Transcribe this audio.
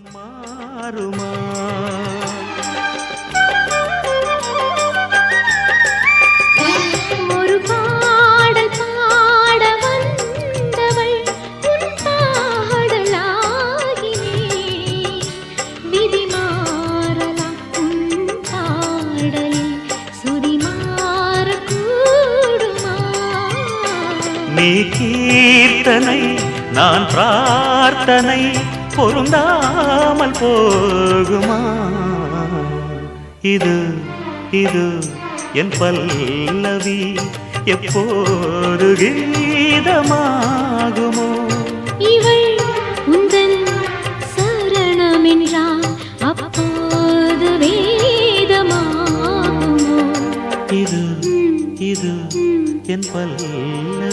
மனம் மாறுமா? ஒரு பாடல் பாட வந்தவள் உன் பாடலாகினே. விதி மாறலாம் உன் பாடலில் சுதி மாறக்கூடுமா? நீ கீர்த்தனை நான் பிரார்த்தனை பொருந்தாமல் போகுமா? இது இது என் பல்லவி எப்போது கீதமாகுமோ? இவள் உந்தன் சரணமென்றால் அப்போது வேதமாகுமோ? இது இது என் பல்லவி